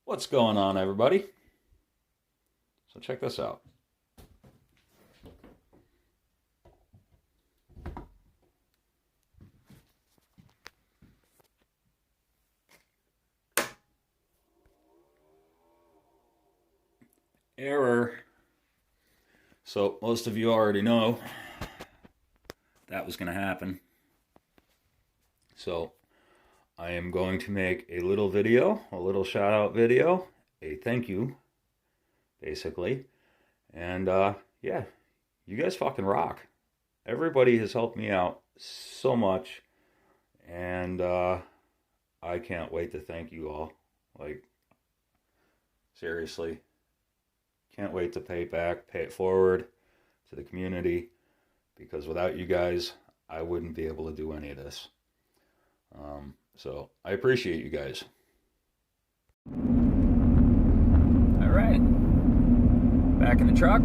What's going on, everybody? So check this out. Error. So most of you already know that was going to happen. So I am going to make a little video, a little shout out video, a thank you, basically. And yeah, you guys fucking rock. Everybody has helped me out so much. And I can't wait to thank you all. Like, seriously. Can't wait to pay it forward to the community. Because without you guys, I wouldn't be able to do any of this. So I appreciate you guys. All right, back in the truck.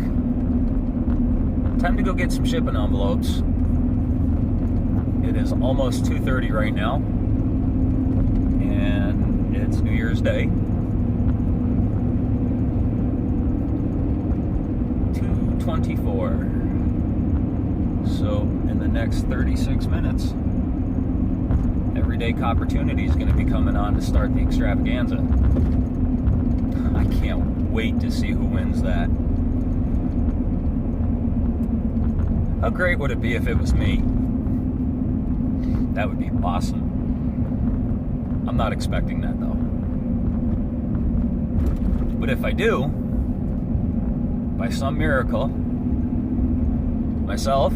Time to go get some shipping envelopes. It is almost 2:30 right now, and it's New Year's Day. 2:24. So in the next 36 minutes, Everyday Copportunity is going to be coming on to start the extravaganza. I can't wait to see who wins that. How great would it be if it was me? That would be awesome. I'm not expecting that though. But if I do, by some miracle, myself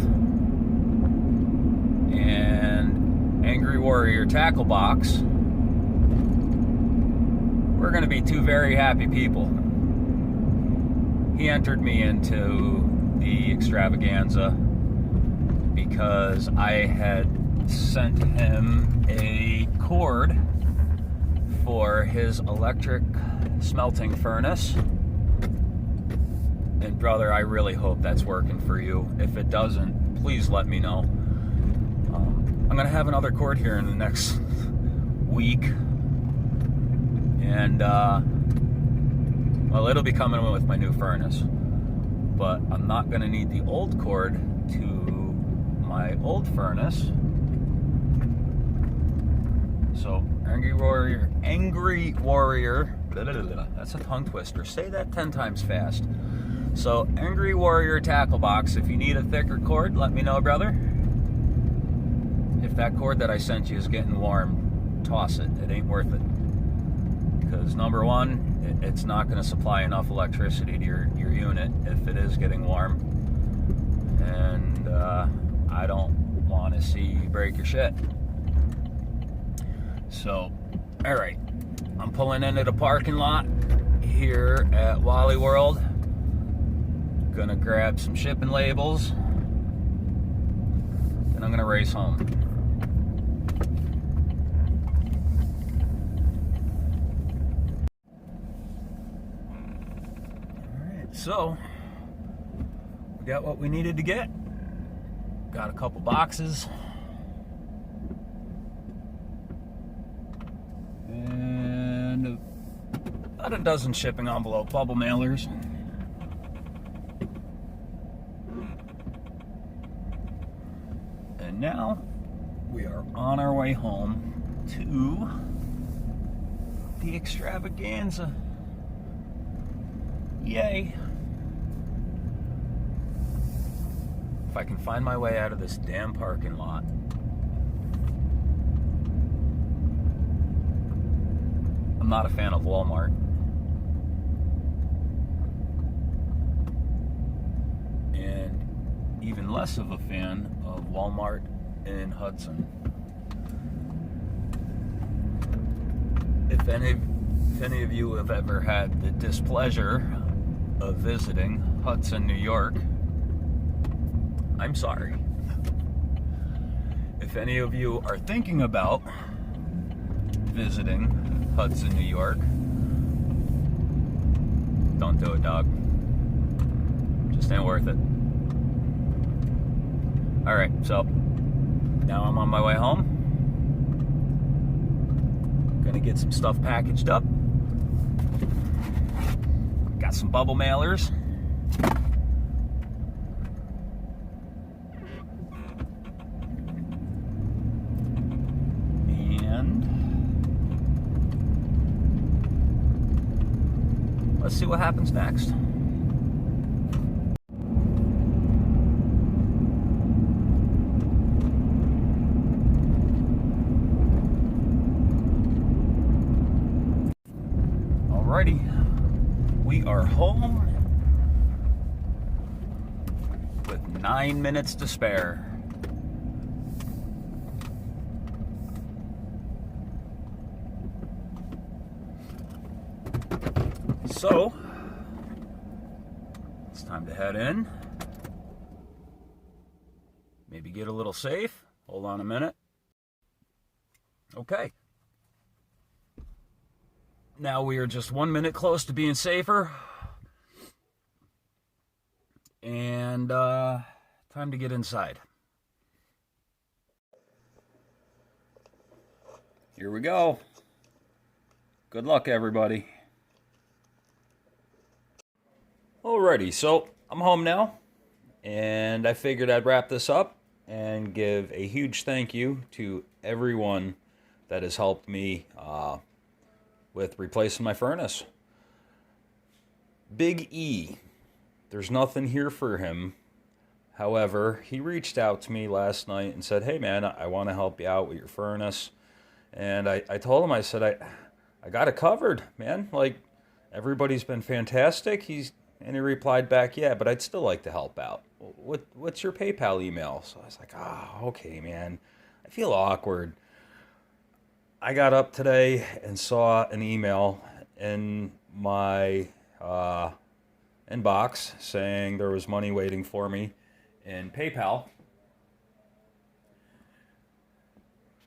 and Angry Warrior Tackle Box, we're going to be two very happy people. He entered me into the extravaganza because I had sent him a cord for his electric smelting furnace. And brother, I really hope that's working for you. If it doesn't, please let me know. I'm going to have another cord here in the next week. And, well, it'll be coming with my new furnace. But I'm not going to need the old cord to my old furnace. So, Angry Warrior, blah, blah, blah, blah. That's a tongue twister. Say that 10 times fast. So, Angry Warrior Tackle Box, if you need a thicker cord, let me know, brother. If that cord that I sent you is getting warm, toss it. It ain't worth it. Because number one, it's not going to supply enough electricity to your unit if it is getting warm. And I don't want to see you break your shit. So, alright. I'm pulling into the parking lot here at Wally World. Gonna grab some shipping labels. Then I'm gonna race home. Alright, so we got what we needed to get. Got a couple boxes. And about a dozen shipping envelope bubble mailers. And now we are on our way home to the extravaganza. Yay. If I can find my way out of this damn parking lot. I'm not a fan of Walmart. And even less of a fan of Walmart in Hudson. If any of you have ever had the displeasure of visiting Hudson, New York, I'm sorry. If any of you are thinking about visiting Hudson, New York, don't do it, dog. Just ain't worth it. Alright, so now I'm on my way home. Gonna get some stuff packaged up. got some bubble mailers. And let's see what happens next. Alrighty, we are home with 9 minutes to spare. So, it's time to head in. Maybe get a little safe. Hold on a minute. Okay. Now we are just 1 minute close to being safer. And time to get inside. Here we go. Good luck, everybody. Alrighty, so I'm home now. And I figured I'd wrap this up and give a huge thank you to everyone that has helped me with replacing my furnace. Big E, there's nothing here for him. However, he reached out to me last night and said, hey man, I want to help you out with your furnace. And I told him, I said, I got it covered, man. Like, everybody's been fantastic. And he replied back, yeah, but I'd still like to help out. What's your PayPal email? So I was like, okay, man. I feel awkward. I got up today and saw an email in my inbox saying there was money waiting for me in PayPal.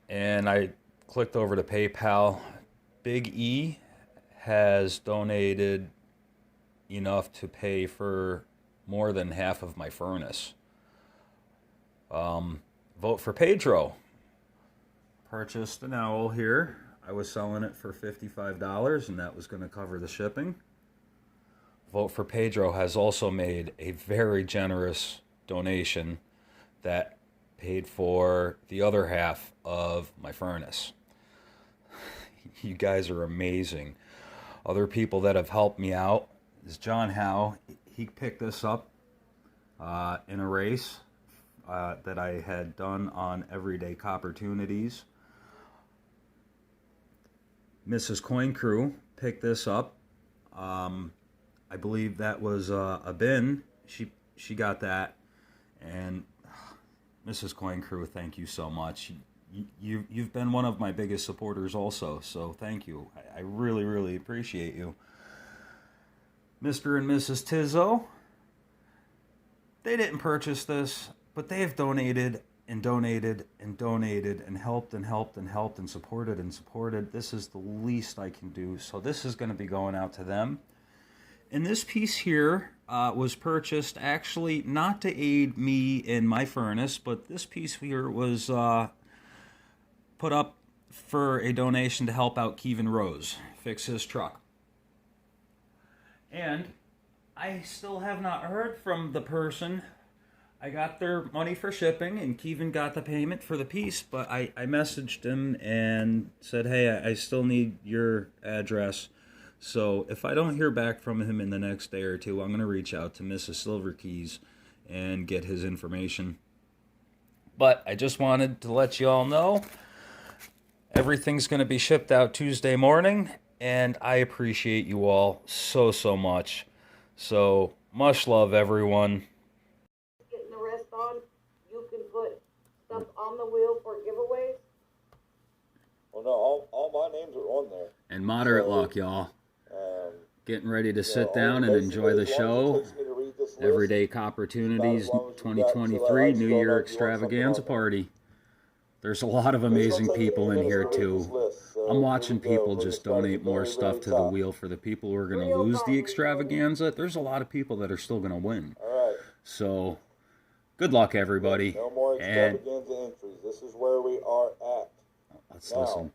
And I clicked over to PayPal. Big E has donated enough to pay for more than half of my furnace. Vote for Pedro. Purchased an owl here. I was selling it for $55 and that was going to cover the shipping. Vote for Pedro has also made a very generous donation that paid for the other half of my furnace. You guys are amazing. Other people that have helped me out is John Howe. He picked this up in a race that I had done on Everyday Copportunities. Mrs. Coin Crew picked this up. I believe that was a bin. She got that. And Mrs. Coin Crew, thank you so much. You've been one of my biggest supporters also, so thank you. I really, really appreciate you. Mr. and Mrs. Tizzo, they didn't purchase this, but they have donated and donated and donated and helped and helped and helped and supported and supported. This is the least I can do, so this is going to be going out to them. And this piece here was purchased actually not to aid me in my furnace, but this piece here was put up for a donation to help out Kevin Rose fix his truck. And I still have not heard from the person. I got their money for shipping, and Kevin got the payment for the piece, but I messaged him and said, hey, I still need your address. So if I don't hear back from him in the next day or two, I'm going to reach out to Mrs. Silverkeys and get his information. But I just wanted to let you all know everything's going to be shipped out Tuesday morning, and I appreciate you all so, so much. So much love, everyone. Getting the rest on, you can put stuff on the wheel for giveaways. Well, no, all my names are on there. And moderate luck, y'all. Getting ready to sit down and enjoy the show. Everyday Copportunities 2023 New Year Extravaganza Party. There's a lot of amazing people in here too. I'm watching people just donate more stuff to the wheel for the people who are going to lose the extravaganza. There's a lot of people that are still going to win. So, good luck, everybody. No more extravaganza entries. This is where we are at. Let's listen.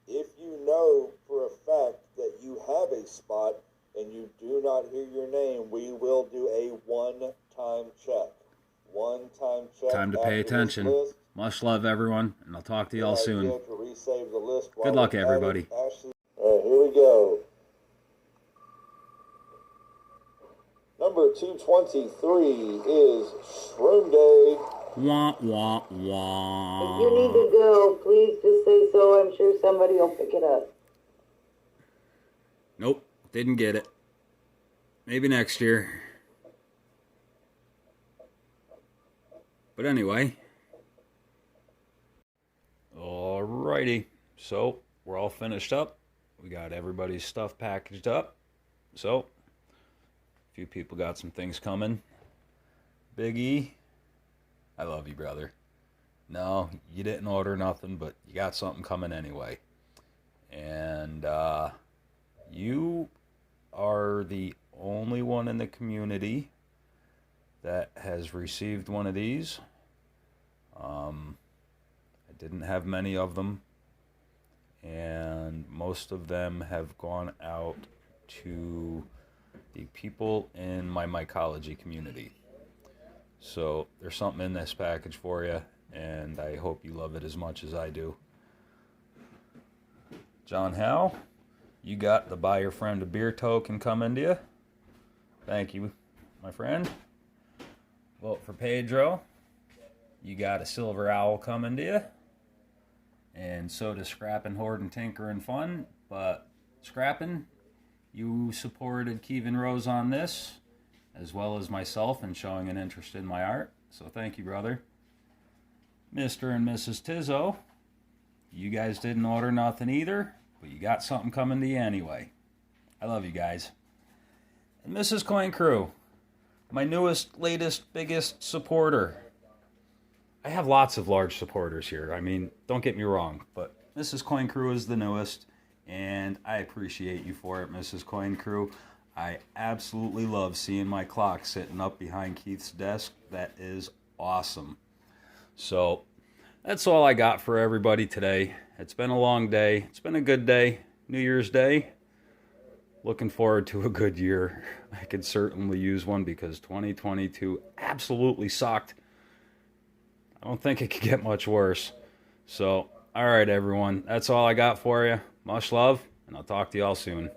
If you know for a fact that you have a spot and you do not hear your name, we will do a one-time check. One-time check. Time to pay after this attention. list. Much love, everyone, and I'll talk to you all Good soon. idea to resave the list while Good luck, we're at it. everybody. Ashley. All right, here we go. Number 223 is Shroom Day. Wah, wah, If wah. you need to go, please just say so. I'm sure somebody will pick it up. Nope, didn't get it. Maybe next year. But anyway. Alrighty. So, we're all finished up. We got everybody's stuff packaged up. So, a few people got some things coming. Big E, I love you, brother. No, you didn't order nothing, but you got something coming anyway. And, you are the only one in the community that has received one of these. I didn't have many of them, and most of them have gone out to the people in my mycology community. So there's something in this package for you, and I hope you love it as much as I do. John Howe, you got the Buy Your Friend a Beer token coming to you. Thank you, my friend. Vote for Pedro. You got a Silver Owl coming to you. And so does Scrappin' Hoardin' Tinkerin' Fun. But Scrappin', you supported Kevin Rose on this, as well as myself, in showing an interest in my art. So thank you, brother. Mr. and Mrs. Tizzo, you guys didn't order nothing either, but you got something coming to you anyway. I love you guys. And Mrs. Coin Crew, my newest, latest, biggest supporter. I have lots of large supporters here. I mean, don't get me wrong, but Mrs. Coin Crew is the newest, and I appreciate you for it, Mrs. Coin Crew. I absolutely love seeing my clock sitting up behind Keith's desk. That is awesome. So, that's all I got for everybody today. It's been a long day. It's been a good day. New Year's Day. Looking forward to a good year. I could certainly use one because 2022 absolutely sucked. I don't think it could get much worse. So, all right, everyone. That's all I got for you. Much love, and I'll talk to you all soon.